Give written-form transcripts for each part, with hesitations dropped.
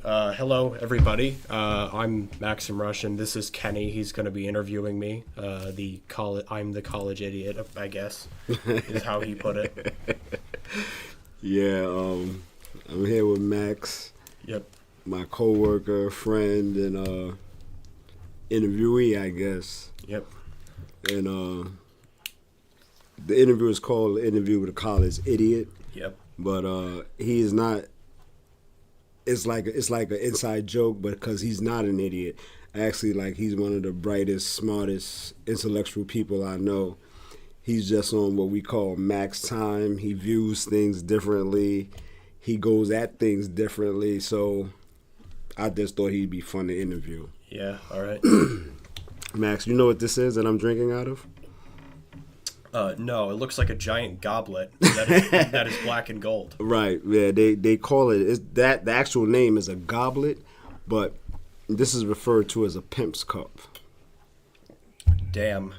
Hello, everybody. I'm Maxim Rush, and this is Kenny. He's going to be interviewing me. I'm the college idiot, I guess, is how he put it. Yeah, I'm here with Max, Yep. my coworker, friend, and interviewee, I guess. Yep. And the interview is called "Interview with a College Idiot," Yep. but he is not. It's like an inside joke, but because he's not an idiot, actually, like he's one of the brightest, smartest, intellectual people I know. He's just on what we call max time. He views things differently. He goes at things differently. So I just thought he'd be fun to interview. Yeah. All right. Max, you know what this is that I'm drinking out of? No, it looks like a giant goblet that is black and gold. Right. Yeah. They call it that the actual name is a goblet, but this is referred to as a pimp's cup. Damn.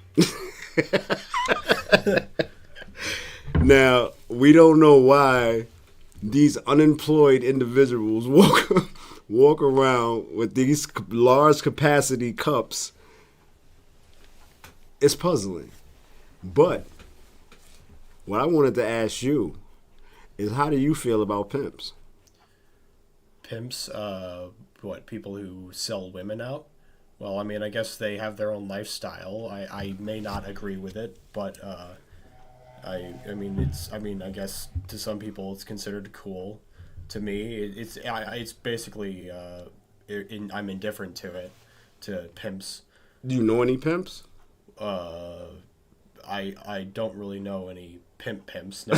Now, we don't know why these unemployed individuals walk around with these large capacity cups. It's puzzling. But what I wanted to ask you is, how do you feel about pimps? Pimps, what, people who sell women out? Well, I mean, I guess they have their own lifestyle. I may not agree with it, but I guess to some people it's considered cool. To me, it's basically I'm indifferent to it, to pimps. Do you know any pimps? I don't really know any pimps. No.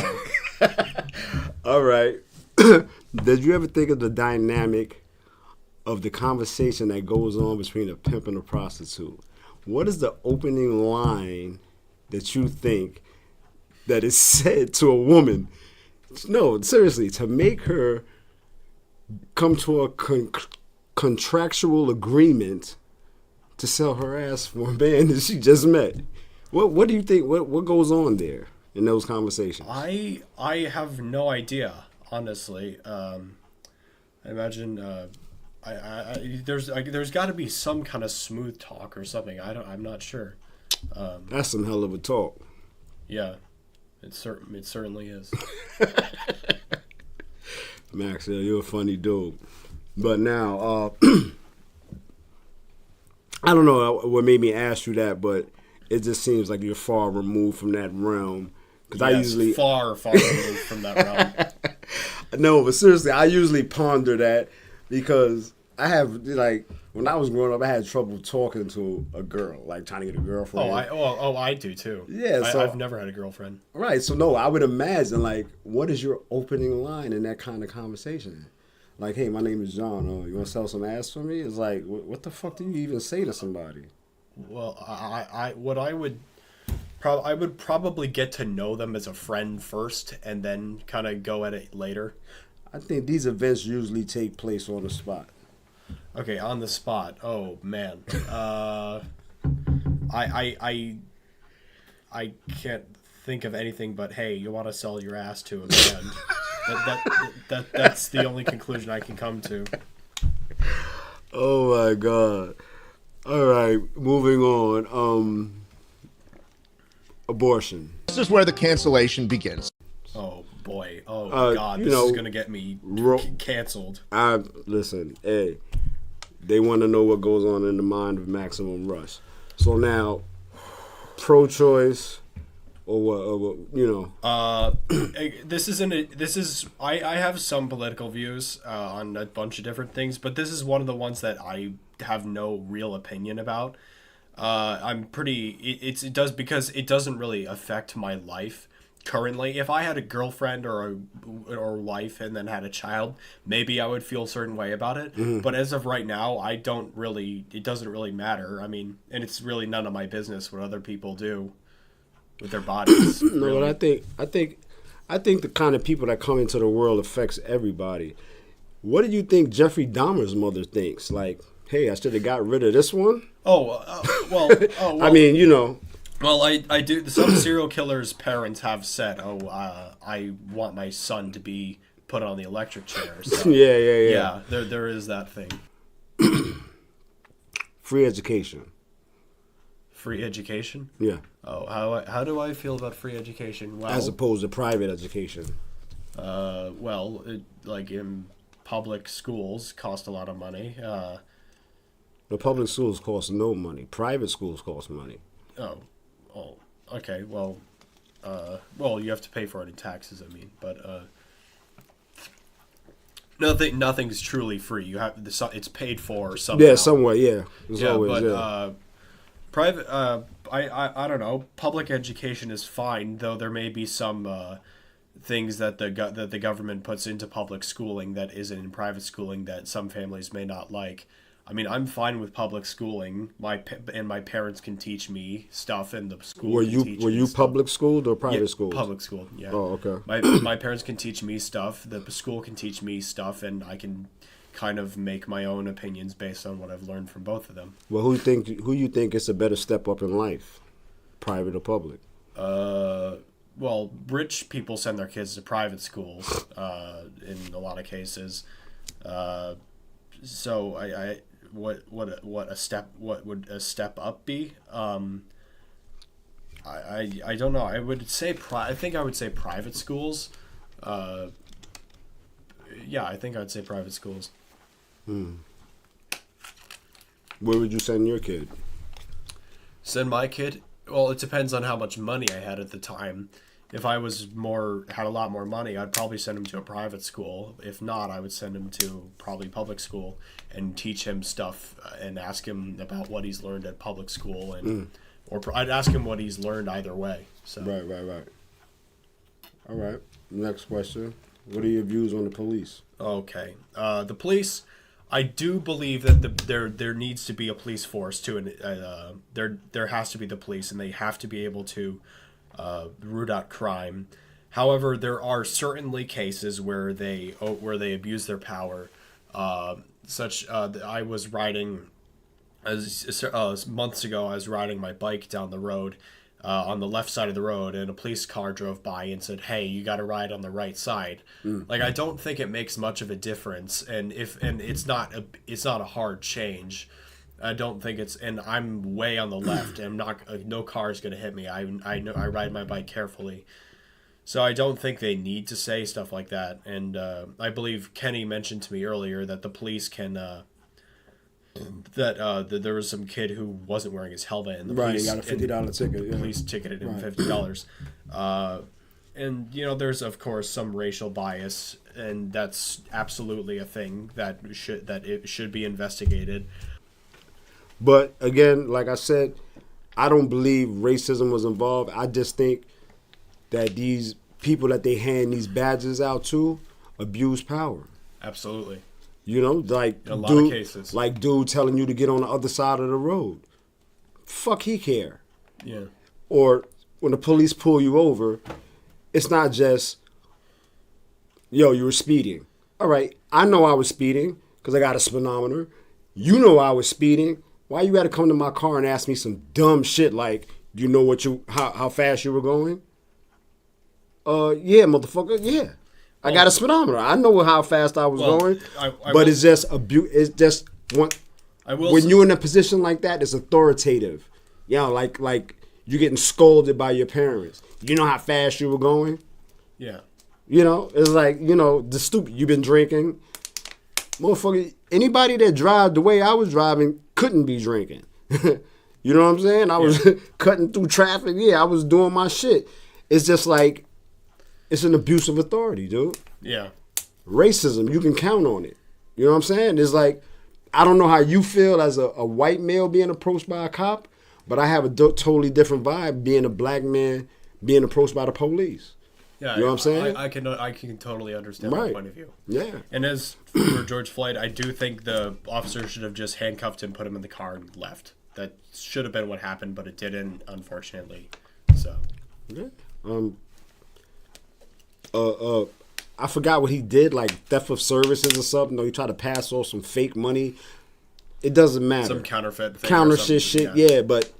All right. Did you ever think of the dynamic of the conversation that goes on between a pimp and a prostitute? What is the opening line that you think that is said to a woman? No, seriously, to make her come to a contractual agreement to sell her ass for a man that she just met. What do you think? What goes on there in those conversations? I have no idea, honestly. I imagine there's got to be some kind of smooth talk or something. I'm not sure. That's some hell of a talk. Yeah, it certainly is. Max, you're a funny dude. But now, I don't know what made me ask you that, but it just seems like you're far removed from that realm. Because I usually far removed from that realm. No, but seriously, I usually ponder that because I have, like, when I was growing up, I had trouble talking to a girl, like trying to get a girlfriend. I do too. Yeah, so I've never had a girlfriend. Right, so no, I would imagine, like, what is your opening line in that kind of conversation? Like, hey, my name is John. Oh, you want to sell some ass for me? It's like, what the fuck do you even say to somebody? Well, I would probably get to know them as a friend first, and then kind of go at it later. I think these events usually take place on the spot. Okay, on the spot. Oh man, I can't think of anything but, hey, you want to sell your ass to a man. That's the only conclusion I can come to. Oh my god. All right, moving on. Abortion. This is where the cancellation begins. Oh boy. Oh god. This is gonna get me canceled. Listen. Hey, they want to know what goes on in the mind of Maximum Rush. So now, pro-choice or what? This is I have some political views on a bunch of different things, but this is one of the ones that I have no real opinion about. I'm pretty. It does, because it doesn't really affect my life currently. If I had a girlfriend or wife and then had a child, maybe I would feel a certain way about it. Mm-hmm. But as of right now, I don't really. It doesn't really matter. I mean, and it's really none of my business what other people do with their bodies. No, really. but I think the kind of people that come into the world affects everybody. What do you think Jeffrey Dahmer's mother thinks? Like, hey, I should have got rid of this one. Well. I mean, you know. Well, I do. Some serial killers' parents have said, I want my son to be put on the electric chair. So, Yeah. yeah, there is that thing. Free education. Free education? Yeah. Oh, how do I feel about free education? Well, As opposed to private education. Like in public schools cost a lot of money. The public schools cost no money. Private schools cost money. Okay. Well, you have to pay for it in taxes. I mean, but nothing's truly free. You have it's paid for somehow. Yeah, somewhere. Yeah. Private. I don't know. Public education is fine, though there may be some things that the government puts into public schooling that isn't in private schooling that some families may not like. I mean, I'm fine with public schooling. My parents can teach me stuff, and the school. Were you public schooled or private schooled? Public school. Yeah. Oh, okay. My parents can teach me stuff. The school can teach me stuff, and I can kind of make my own opinions based on what I've learned from both of them. Well, who you think is a better step up in life, private or public? Well, rich people send their kids to private schools in a lot of cases. So what would a step up be? I don't know. I think I would say private schools. Yeah, I think I'd say private schools. Where would you send your kid? Send my kid? Well, it depends on how much money I had at the time. If I had a lot more money, I'd probably send him to a private school. If not, I would send him to probably public school and teach him stuff and ask him about what he's learned at public school, or I'd ask him what he's learned either way. So Right. All right. Next question. What are your views on the police? Okay, the police. I do believe that there needs to be a police force too, and there has to be the police, and they have to be able to root out crime. However, there are certainly cases where they abuse their power. I was riding months ago. I was riding my bike down the road on the left side of the road, and a police car drove by and said, "Hey, you got to ride on the right side." Like, I don't think it makes much of a difference, and it's not a hard change. I don't think and I'm way on the left, and no car is going to hit me. I know I ride my bike carefully. So I don't think they need to say stuff like that. And I believe Kenny mentioned to me earlier that the police can that there was some kid who wasn't wearing his helmet, and the police got a $50 ticket. The police ticketed him $50. And there's of course some racial bias, and that's absolutely a thing that it should be investigated. But again, like I said, I don't believe racism was involved. I just think that these people that they hand these badges out to abuse power. Absolutely. Like in a lot of cases. Like dude telling you to get on the other side of the road. Fuck he care. Yeah. Or when the police pull you over, it's not just, yo, you were speeding. All right, I know I was speeding because I got a speedometer. You know I was speeding. Why you got to come to my car and ask me some dumb shit like, do you know how fast you were going? Yeah, motherfucker, yeah. I got a speedometer. I know how fast I was going. But it's just abuse. It's just when you're in a position like that, it's authoritative. Like you're getting scolded by your parents. You know how fast you were going? Yeah. It's like, the stupid, you've been drinking. Motherfucker, anybody that drive the way I was driving couldn't be drinking. You know what I'm saying? I was cutting through traffic. Yeah, I was doing my shit. It's just like, it's an abuse of authority, dude. Yeah. Racism, you can count on it. You know what I'm saying? It's like, I don't know how you feel as a white male being approached by a cop, but I have a totally different vibe being a black man being approached by the police. Yeah, you know what I'm saying? I can totally understand that point of view. Yeah. And as for George Floyd, I do think the officer should have just handcuffed him, put him in the car, and left. That should have been what happened, but it didn't, unfortunately. So. Yeah. I forgot what he did, like theft of services or something. Or he tried to pass off some fake money. It doesn't matter. Some counterfeit thing. Counterfeit shit, yeah, but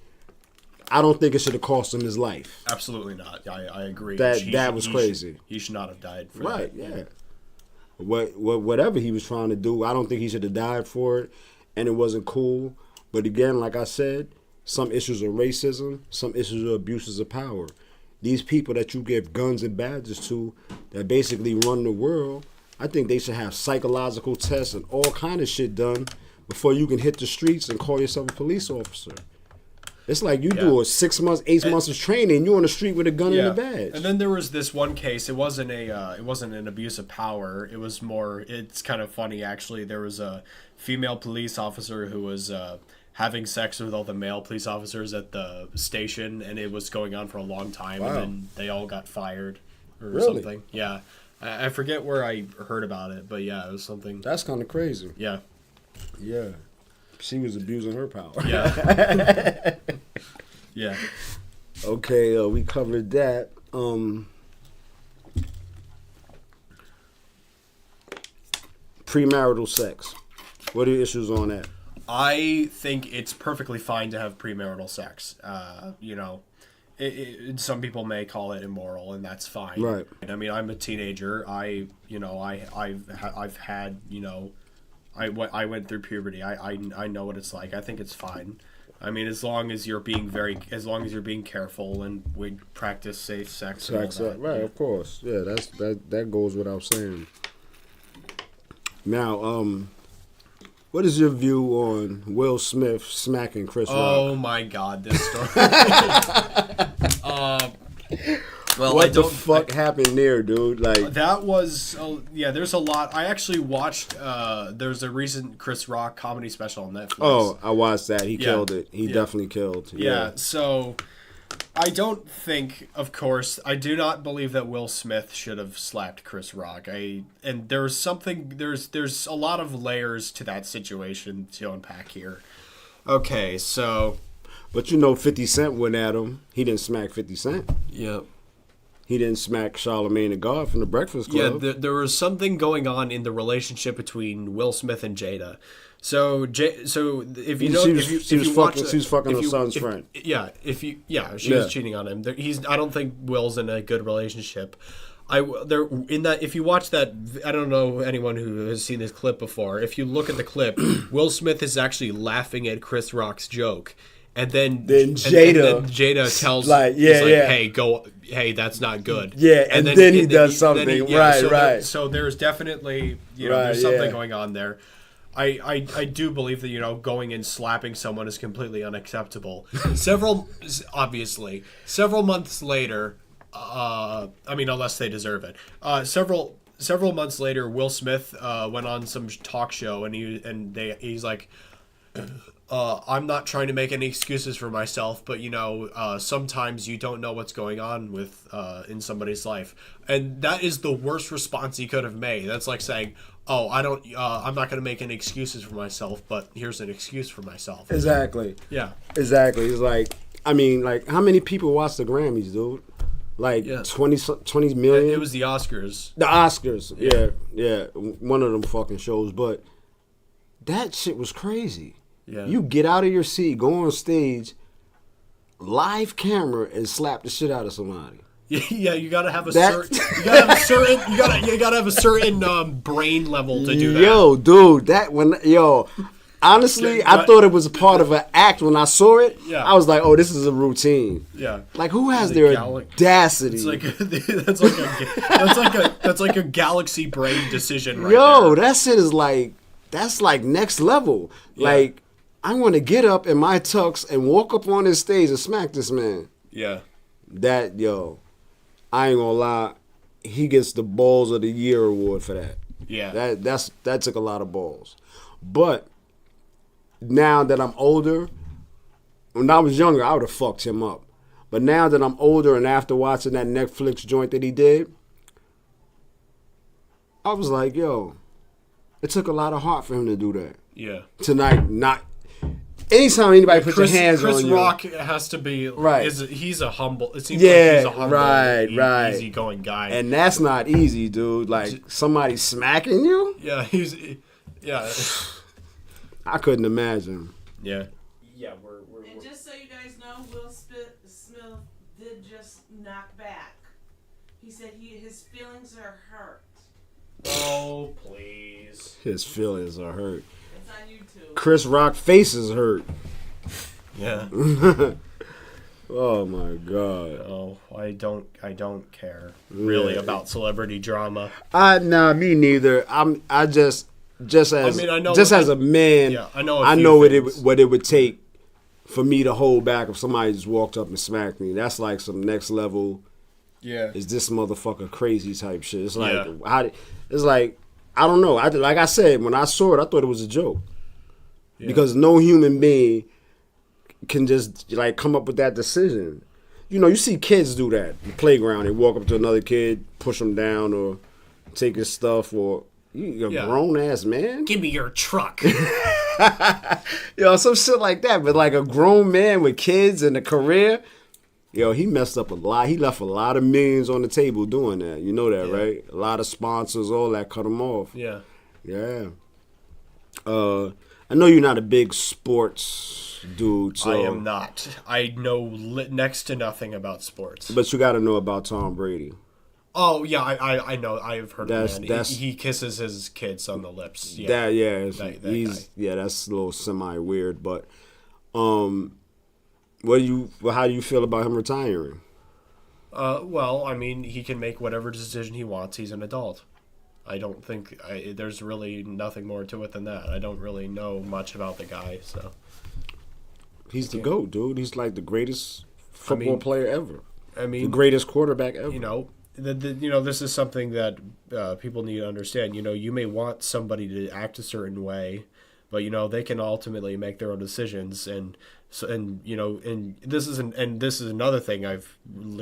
I don't think it should have cost him his life. Absolutely not. I agree. That was crazy. He should not have died for that. Right, yeah. whatever he was trying to do. I don't think he should have died for it, and it wasn't cool. But again, like I said, some issues are racism, some issues are abuses of power. These people that you give guns and badges to that basically run the world, I think they should have psychological tests and all kind of shit done before you can hit the streets and call yourself a police officer. It's like you do a 6 months, 8 months of training, you're on the street with a gun and a badge. And then there was this one case. It wasn't an abuse of power. It was more. It's kind of funny actually. There was a female police officer who was having sex with all the male police officers at the station, and it was going on for a long time. Wow. And then they all got fired or something. Yeah, I forget where I heard about it, but yeah, it was something. That's kind of crazy. Yeah. Yeah. She was abusing her power. Yeah. Yeah. Okay, we covered that. Premarital sex. What are your issues on that? I think it's perfectly fine to have premarital sex. Some people may call it immoral, and that's fine. Right. I mean, I'm a teenager. I've had, I went through puberty. I know what it's like. I think it's fine. I mean, as long as you're being careful and we practice safe sex. And all that. Right, of course. Yeah, that goes without saying. Now, what is your view on Will Smith smacking Chris Rock? Oh my God, this story. Well, what the fuck happened there, dude? Like that was there's a lot. I actually watched. There's a recent Chris Rock comedy special on Netflix. Oh, I watched that. He killed it. He definitely killed. Yeah. So I don't think, of course, I do not believe that Will Smith should have slapped Chris Rock. And there's something. There's a lot of layers to that situation to unpack here. Okay, so. But 50 Cent went at him. He didn't smack 50 Cent. Yep. He didn't smack Charlamagne the God from the Breakfast Club. Yeah, there was something going on in the relationship between Will Smith and Jada. So if you know, she was fucking her son's friend. Yeah, she was cheating on him. I don't think Will's in a good relationship. If you watch that, I don't know anyone who has seen this clip before. If you look at the clip, Will Smith is actually laughing at Chris Rock's joke. And then Jada tells hey, that's not good. Yeah, and then he does something. Right. So there's definitely there's something going on there. I do believe that going and slapping someone is completely unacceptable. Several months later, unless they deserve it. Several months later, Will Smith went on some talk show and he's like. I'm not trying to make any excuses for myself, but sometimes you don't know what's going on with in somebody's life, and that is the worst response he could have made. That's like saying, "Oh, I'm not going to make any excuses for myself, but here's an excuse for myself." Exactly. Yeah. Exactly. It's like, how many people watch the Grammys, dude? Like 20 million. It was the Oscars. The Oscars. Yeah. One of them fucking shows, but that shit was crazy. Yeah. You get out of your seat, go on stage, live camera, and slap the shit out of somebody. Yeah, you gotta have a certain brain level to do that. Yo, dude, honestly, I thought it was a part of an act when I saw it. Yeah. I was like, oh, this is a routine. Yeah. Like, who has their audacity? That's like a galaxy brain decision right there. there. That shit is that's like next level. Yeah. Like, I want to get up in my tux and walk up on this stage and smack this man. Yeah. I ain't gonna lie, he gets the Balls of the Year award for that. Yeah. That took a lot of balls. But now that I'm older, when I was younger, I would have fucked him up. But now that I'm older and after watching that Netflix joint that he did, I was like, yo, it took a lot of heart for him to do that. Yeah. Anytime anybody puts their hands on you. Chris Rock has to be right. He's a humble. It seems like he's a humble, easygoing guy, and that's not easy, dude. Like somebody smacking you. Yeah, I couldn't imagine. Yeah. And just so you guys know, Will Smith did just knock back. He said his feelings are hurt. Oh, please. His feelings are hurt. It's on YouTube. Chris Rock face is hurt. Yeah. Oh my god. Oh, I don't care really about celebrity drama. Nah, me neither. I just as I mean, I know just as a man, yeah, I know what it would take for me to hold back if somebody just walked up and smacked me. That's like some next level. Yeah. Is this motherfucker crazy type shit? It's like Yeah. it's like I don't know. Like I said, when I saw it, I thought it was a joke Yeah. because no human being can just like come up with that decision. You know, you see kids do that. The playground, they walk up to another kid, push him down, or take his stuff, or you're a grown ass man. Give me your truck. Yo, some shit like that. But like a grown man with kids and a career, yo, he messed up a lot. He left a lot of millions on the table doing that. You know that, right? A lot of sponsors, all that, cut him off. Yeah. Yeah. I know you're not a big sports dude. So, I am not. I know next to nothing about sports. but you got to know about Tom Brady. Oh yeah, I know. I've heard That's- of him. that's- He kisses his kids on the lips. Yeah. That guy. that's a little semi weird. But how do you feel about him retiring? Well, I mean, he can make whatever decision he wants. He's an adult. I don't think there's really nothing more to it than that. I don't really know much about the guy, so. He's the GOAT, dude. He's like the greatest football player ever. I mean, The greatest quarterback ever. you know, this is something that people need to understand. You know, you may want somebody to act a certain way, but you know they can ultimately make their own decisions. And so, and you know, and this is another thing I've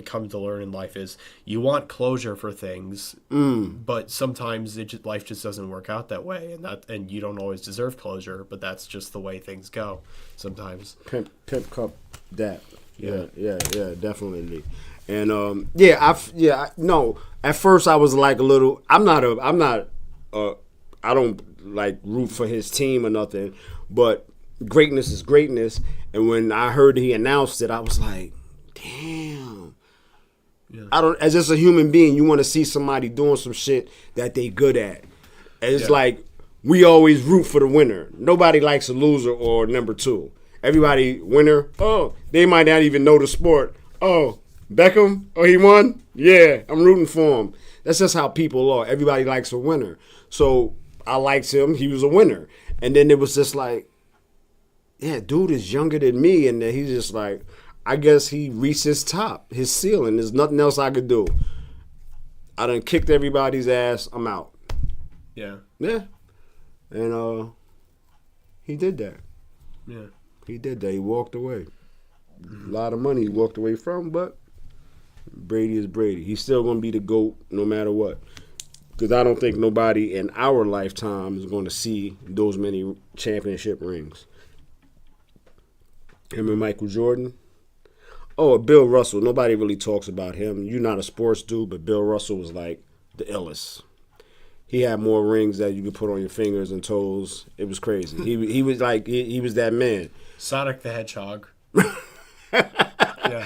come to learn in life is you want closure for things, but sometimes life just doesn't work out that way, and you don't always deserve closure. But that's just the way things go sometimes. Pimp cup that. Yeah. Yeah, definitely. And no. At first I was like a little. I don't like root for his team or nothing, but greatness is greatness. And when I heard he announced it, I was like, damn. Yeah. As just a human being, you want to see somebody doing some shit that they good at. And it's like we always root for the winner. Nobody likes a loser or number two. Everybody winner. Oh, they might not even know the sport. Oh, Beckham. Oh, he won. Yeah, I'm rooting for him. That's just how people are. Everybody likes a winner. So I liked him. He was a winner. And then it was just like, yeah, dude is younger than me, and then he's just like, I guess he reached his top, his ceiling. There's nothing else I could do. I done kicked everybody's ass. I'm out. Yeah. Yeah. And he did that. Yeah. He did that. He walked away. A lot of money he walked away from, but Brady is Brady. He's still going to be the GOAT no matter what. Because I don't think nobody in our lifetime is going to see those many championship rings. Him and Michael Jordan. Oh, Bill Russell. Nobody really talks about him. You're not a sports dude, but Bill Russell was like the illest. He had more rings that you could put on your fingers and toes. It was crazy. He was like he was that man. Sonic the Hedgehog. Yeah.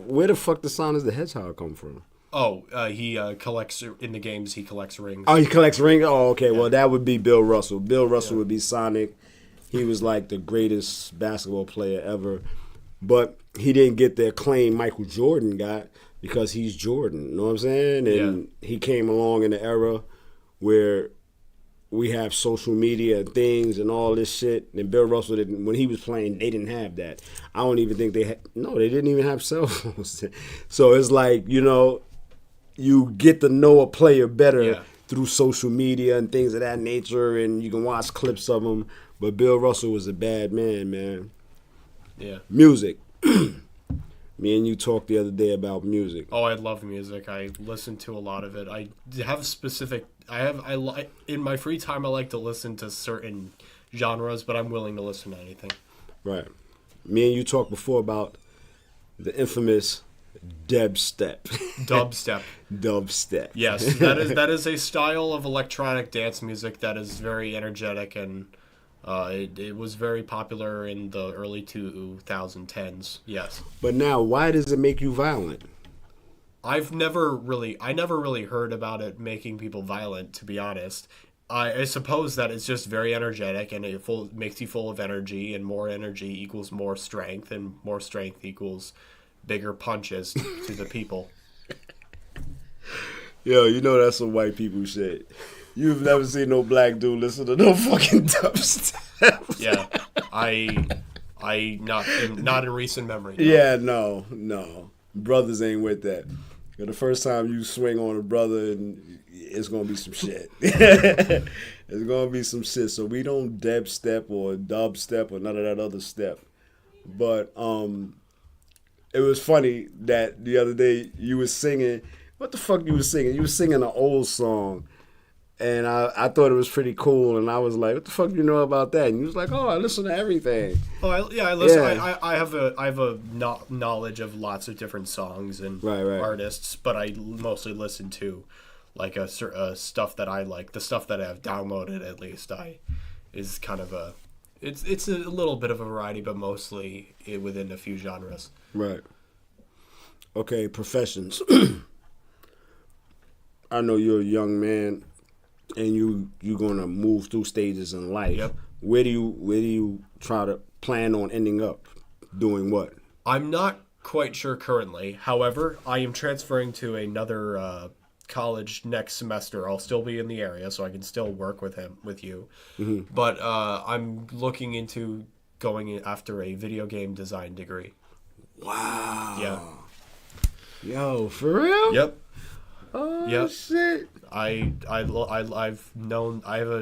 Where the fuck does Sonic the Hedgehog come from? Oh, he collects in the games. He collects rings. Oh, he collects rings. Oh, okay. Well, that would be Bill Russell. Bill Russell would be Sonic. He was like the greatest basketball player ever, but he didn't get the acclaim Michael Jordan got because he's Jordan. You know what I'm saying? And he came along in the era where we have social media and things and all this shit. And Bill Russell didn't. When he was playing, they didn't have that. I don't even think they had. No, they didn't even have cell phones. So it's like, you know, you get to know a player better through social media and things of that nature, and you can watch clips of him. But Bill Russell was a bad man. Yeah. Music. Me and you talked the other day about music. Oh, I love music. I listen to a lot of it. I have specific. In my free time, I like to listen to certain genres, but I'm willing to listen to anything. Right. Me and you talked before about the infamous dubstep. Dubstep. Dubstep. Yes, that is a style of electronic dance music that is very energetic, and it was very popular in the early 2010s. Yes. But now, why does it make you violent? I never really heard about it making people violent, to be honest. I suppose that it's just very energetic, and it makes you full of energy, and more energy equals more strength, and more strength equals bigger punches to the people. Yo, you know that's some white people shit. You've never seen no black dude listen to no fucking dubstep. Yeah, I not in recent memory. No. Yeah, no. Brothers ain't with that. The first time you swing on a brother, and it's gonna be some shit. It's gonna be some shit. So we don't deb step or dub step or none of that other step. But it was funny that the other day you was singing. What the fuck you was singing? You was singing an old song. And I thought it was pretty cool, and I was like, "What the fuck do you know about that?" And he was like, "Oh, I listen to everything." Oh, I listen. Yeah. I have a knowledge of lots of different songs and Right. artists, but I mostly listen to like stuff that I like. The stuff that I've downloaded, at least, is kind of it's a little bit of a variety, but mostly within a few genres. Right. Okay, professions. I know you're a young man. And you're gonna move through stages in life. Yep. Where do you try to plan on ending up? Doing what? I'm not quite sure currently. However, I am transferring to another college next semester. I'll still be in the area, so I can still work with you. Mm-hmm. But I'm looking into going after a video game design degree. Wow. Yeah. Yo, for real? Yep. Oh Yep. shit. I've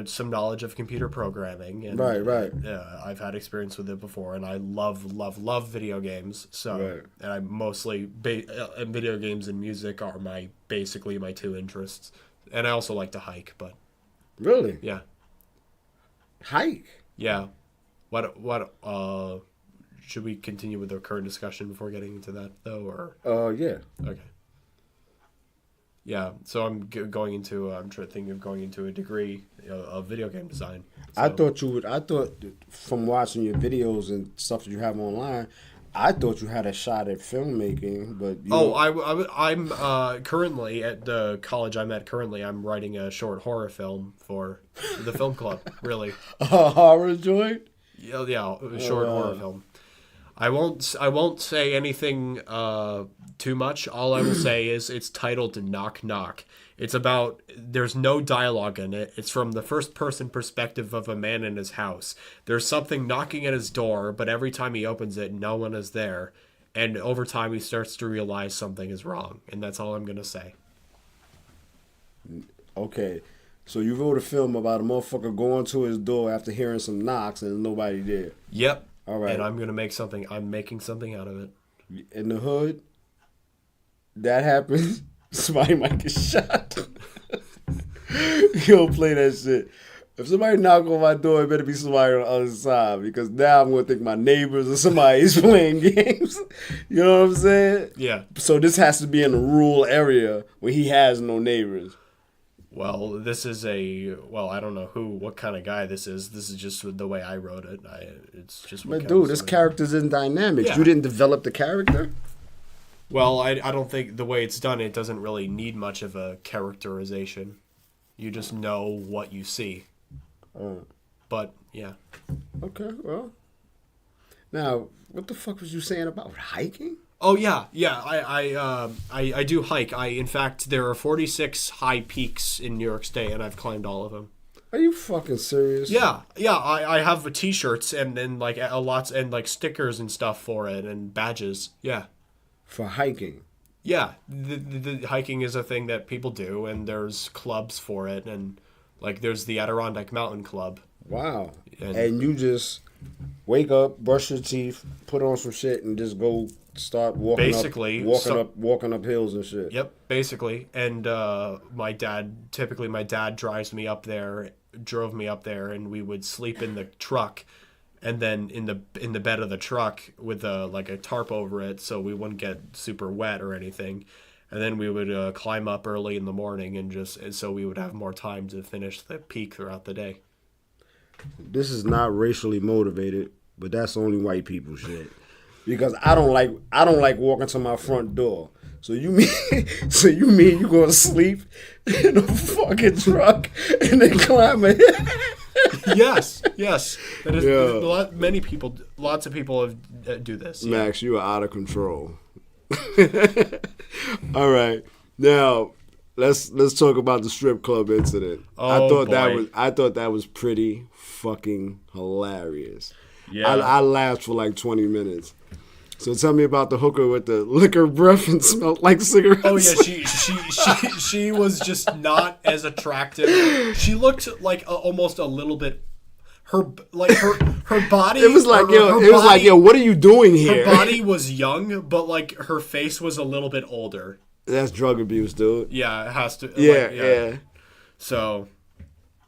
some knowledge of computer programming, and Right. I've had experience with it before, and I love video games. So, Right. and I mostly and video games and music are basically my two interests, and I also like to hike. But Really? yeah, Hike? yeah. What should we continue with the current discussion before getting into that though, or Yeah. okay. Yeah, so I'm thinking of going into a degree of video game design. So. I thought from watching your videos and stuff that you have online, I thought you had a shot at filmmaking, but I'm currently at the college I'm at. Currently, I'm writing a short horror film for the film club. Really, a horror joint? Yeah, a short horror film. I won't say anything too much. All I will say is it's titled Knock Knock. It's about, there's no dialogue in it. It's from the first person perspective of a man in his house. There's something knocking at his door, but every time he opens it, no one is there. And over time, he starts to realize something is wrong. And that's all I'm going to say. Okay. So you wrote a film about a motherfucker going to his door after hearing some knocks and nobody there. Yep. All right. And I'm making something out of it. In the hood, that happens, somebody might get shot. You don't play that shit. If somebody knock on my door, it better be somebody on the other side, because now I'm going to think my neighbors or somebody's playing games. You know what I'm saying? Yeah. So this has to be in a rural area where he has no neighbors. Well, this is I don't know what kind of guy this is. This is just the way I wrote it. It's just what But dude, this character's in dynamics. Yeah. You didn't develop the character? Well, I don't think the way it's done, it doesn't really need much of a characterization. You just know what you see. But, yeah. Okay, well. Now, what the fuck was you saying about hiking? Oh, yeah. I do hike. In fact, there are 46 high peaks in New York State, and I've climbed all of them. Are you fucking serious? Yeah. I have T-shirts and like lots and like stickers and stuff for it and badges. Yeah. For hiking? Yeah. The hiking is a thing that people do, and there's clubs for it, and like there's the Adirondack Mountain Club. Wow. And you just wake up, brush your teeth, put on some shit, and just go start walking up hills and shit. Yep, basically. And my dad drove me up there, and we would sleep in the truck, and then in the bed of the truck with like a tarp over it, so we wouldn't get super wet or anything. And then we would climb up early in the morning, and so we would have more time to finish the peak throughout the day. This is not racially motivated, but that's only white people shit. because I don't like walking to my front door. So you mean you going to sleep in a fucking truck and then climb it? Yes. That is Yeah. lots of people do this. Yeah. Max, you are out of control. All right, now let's talk about the strip club incident. I Oh, thought that was pretty fucking hilarious. Yeah. I laughed for like 20 minutes. So tell me about the hooker with the liquor breath and smelled like cigarettes. Oh yeah, she was just not as attractive. She looked like almost a little bit. Her body. It was like yo, what are you doing here? Her body was young, but like her face was a little bit older. That's drug abuse, dude. Yeah, it has to. Yeah. So.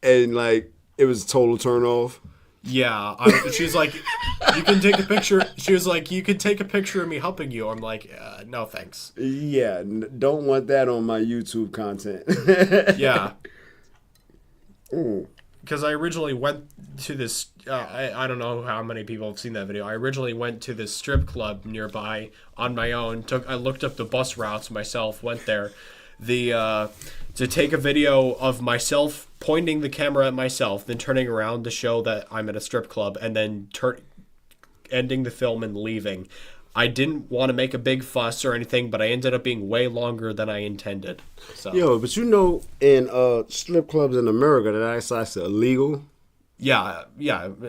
And like it was a total turn off. Yeah, she's like, you can take a picture. She was like, you can take a picture of me helping you. I'm like, no thanks. Yeah, don't want that on my YouTube content. Yeah. Because I originally went to this, I don't know how many people have seen that video. I originally went to this strip club nearby on my own. I looked up the bus routes myself, went there. To take a video of myself pointing the camera at myself, then turning around to show that I'm at a strip club, and then ending the film and leaving. I didn't want to make a big fuss or anything, but I ended up being way longer than I intended. So. Yo, but you know, in strip clubs in America, that's actually illegal. Yeah.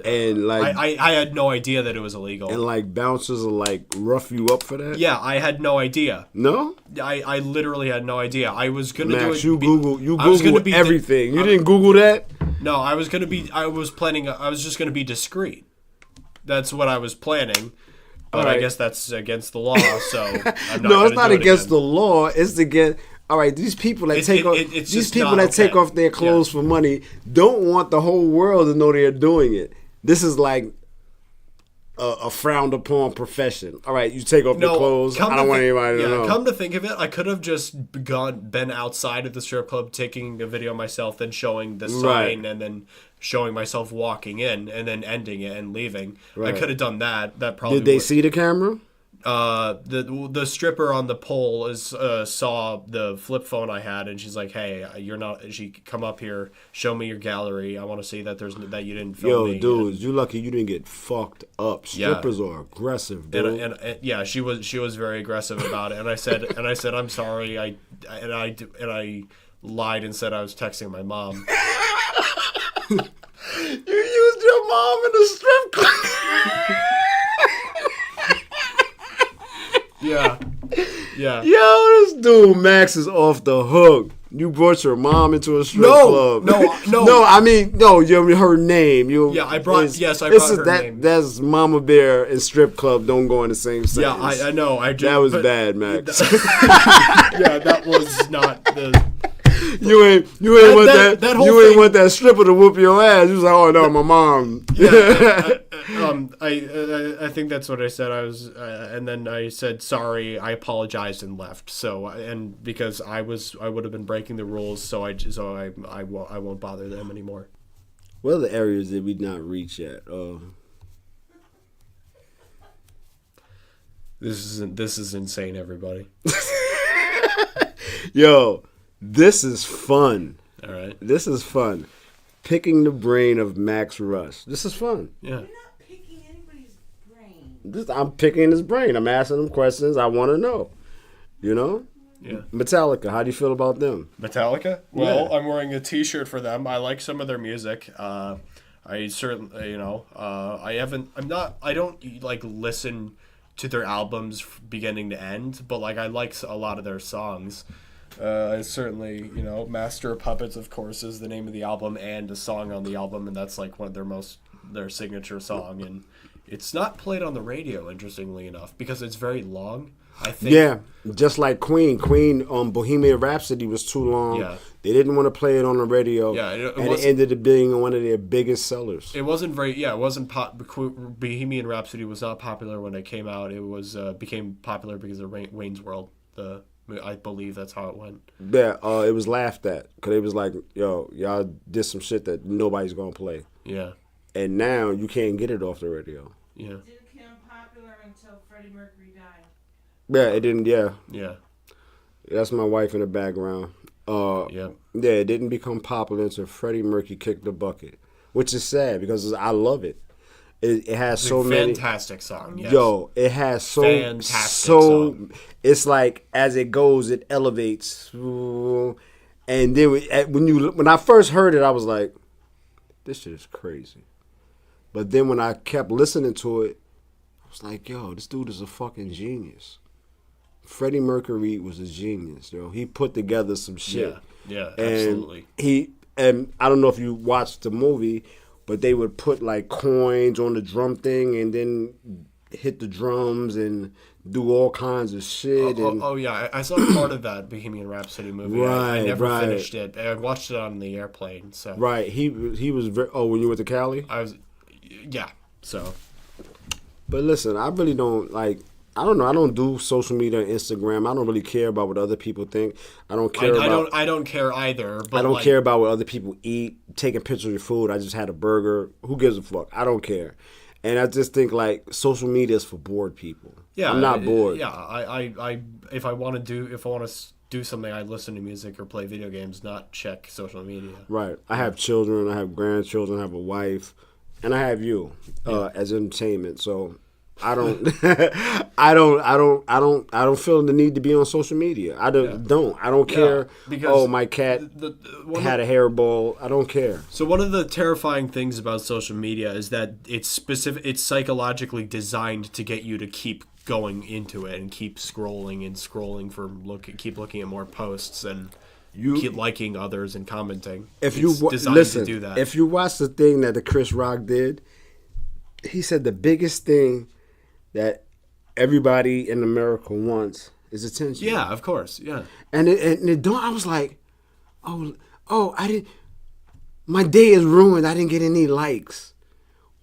And like, I had no idea that it was illegal. And like bouncers will like rough you up for that. Yeah, I had no idea. No, I literally had no idea. I was gonna do it. You Googled everything. You didn't Google that? No, I was just gonna be discreet. That's what I was planning. But right. I guess that's against the law, so I'm not. No, it's not against the law. It's against. All right, these people that take off their clothes for money don't want the whole world to know they're doing it. This is like a frowned upon profession. All right, you take off your clothes. I don't want anybody to know. Come to think of it, I could have just been outside of the strip club taking a video of myself, then showing the sign, and then showing myself walking in, and then ending it and leaving. Right. I could have done that. That probably. Did they see the camera? The stripper on the pole saw the flip phone I had, and she's like, "Hey, you're not." She come up here, show me your gallery. I want to see that you didn't film me. Yo, dude, you lucky you didn't get fucked up. Strippers are aggressive, dude. And yeah, she was very aggressive about it. And I said I'm sorry. I lied and said I was texting my mom. You used your mom in the strip club. Yeah. Yo, this dude Max is off the hook. You brought your mom into a strip club. No. I mean, her name. I brought her name. That's Mama Bear and strip club don't go in the same sentence. Yeah, I know. That was bad, Max. Yeah, that was not the. You ain't want that stripper to whoop your ass. You was like, oh no, my mom. Yeah, I think that's what I said. I was, and then I said sorry. I apologized and left. So, and because I would have been breaking the rules. So I won't bother them anymore. What other areas did we not reach yet? This is insane, everybody. Yo. This is fun. All right. This is fun. Picking the brain of Max Rush. This is fun. Yeah. You're not picking anybody's brain. I'm picking his brain. I'm asking him questions I want to know. You know? Yeah. Metallica. How do you feel about them? Metallica? Well, yeah. I'm wearing a T-shirt for them. I like some of their music. I certainly, I don't like listen to their albums beginning to end, but like I like a lot of their songs. I certainly, Master of Puppets, of course, is the name of the album and a song on the album, and that's like one of their signature song, and it's not played on the radio, interestingly enough, because it's very long. I think. Yeah, just like Queen. Bohemian Rhapsody was too long. Yeah. They didn't want to play it on the radio. Yeah, it ended up being one of their biggest sellers. It wasn't Bohemian Rhapsody was not popular when it came out. It was became popular because of Wayne's World. I believe that's how it went. Yeah, it was laughed at because it was like, yo, y'all did some shit that nobody's gonna play. Yeah. And now you can't get it off the radio. Yeah. It became popular popular until Freddie Mercury died. Yeah, it didn't. Yeah, Yeah. that's my wife in the background. Yep. Yeah, it didn't become popular until Freddie Mercury kicked the bucket, which is sad because I love it. It has It's so a many. fantastic song. Yes. Yo, it has Fantastic so. song. It's like as it goes, it elevates, and then when I first heard it, I was like, "This shit is crazy." But then when I kept listening to it, I was like, "Yo, this dude is a fucking genius." Freddie Mercury was a genius, yo. He put together some shit. Yeah. And Absolutely. And I don't know if you watched the movie, but they would put like coins on the drum thing and then hit the drums and do all kinds of shit. Oh yeah, I saw part of that Bohemian Rhapsody movie. I Right, never right. finished it. I watched it on the airplane. So Right. He was very. Oh, when you went to Cali. I was, yeah. So But listen, I really don't like. I don't know. I don't do social media, Instagram. I don't really care about what other people think. I don't care about. I don't care either. But I don't like, care about what other people eat, taking pictures of your food. I just had a burger. Who gives a fuck? I don't care. And I just think like social media is for bored people. Yeah, I'm not bored. Yeah, I if I want to do something, I listen to music or play video games, not check social media. Right. I have children. I have grandchildren. I have a wife, and I have you as entertainment. So I don't, I don't feel the need to be on social media. I don't. I don't care. Because my cat one had a hairball. I don't care. So one of the terrifying things about social media is that it's psychologically designed to get you to keep going into it and keep scrolling for keep looking at more posts and keep liking others and commenting. If It's you designed listen, to do that. if you watch the thing that the Chris Rock did, he said the biggest thing that everybody in America wants is attention. Yeah, of course. Yeah. And it don't. I was like, oh, I didn't. My day is ruined. I didn't get any likes.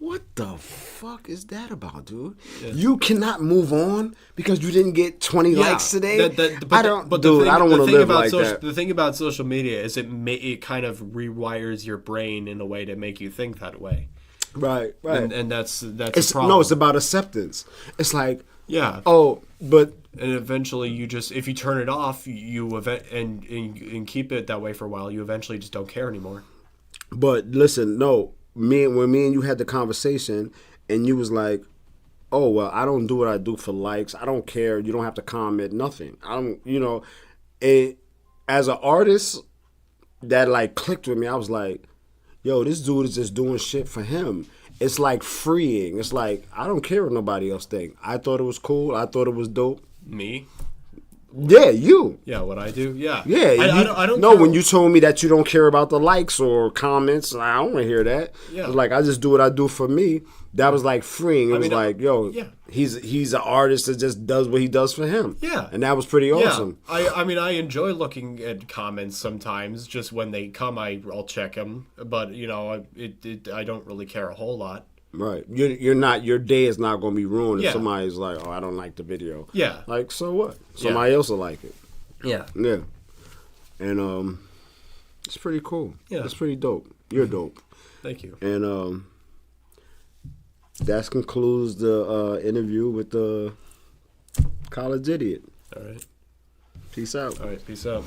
What the fuck is that about, dude? Yeah. You cannot move on because you didn't get 20 likes today. I don't want to live like that. The thing about social media is it kind of rewires your brain in a way to make you think that way. Right. And that's a problem. No, it's about acceptance. It's like, yeah. But and eventually you just, if you turn it off, and keep it that way for a while, you eventually just don't care anymore. But listen, no, when me and you had the conversation, and you was like, "Oh well, I don't do what I do for likes. I don't care. You don't have to comment nothing. I don't, as an artist, that like clicked with me. I was like, yo, this dude is just doing shit for him. It's like freeing. It's like, I don't care what nobody else think. I thought it was cool. I thought it was dope. Me? Yeah, you. Yeah, what I do? Yeah. Yeah. I don't know care. When you told me that you don't care about the likes or comments, I don't want to hear that. Yeah. It's like, I just do what I do for me. That was like freeing. It was like, yo, yeah. he's an artist that just does what he does for him. Yeah. And that was pretty awesome. Yeah. I enjoy looking at comments sometimes. Just when they come, I'll check them. But, I don't really care a whole lot. Right. You're not, your day is not going to be ruined if Yeah. somebody's like, oh, I don't like the video. Yeah. Like, so what? Somebody else will like it. Yeah. Yeah. And it's pretty cool. Yeah. It's pretty dope. You're dope. Thank you. And that concludes the interview with the college idiot. All right. Peace out. All right. Peace out.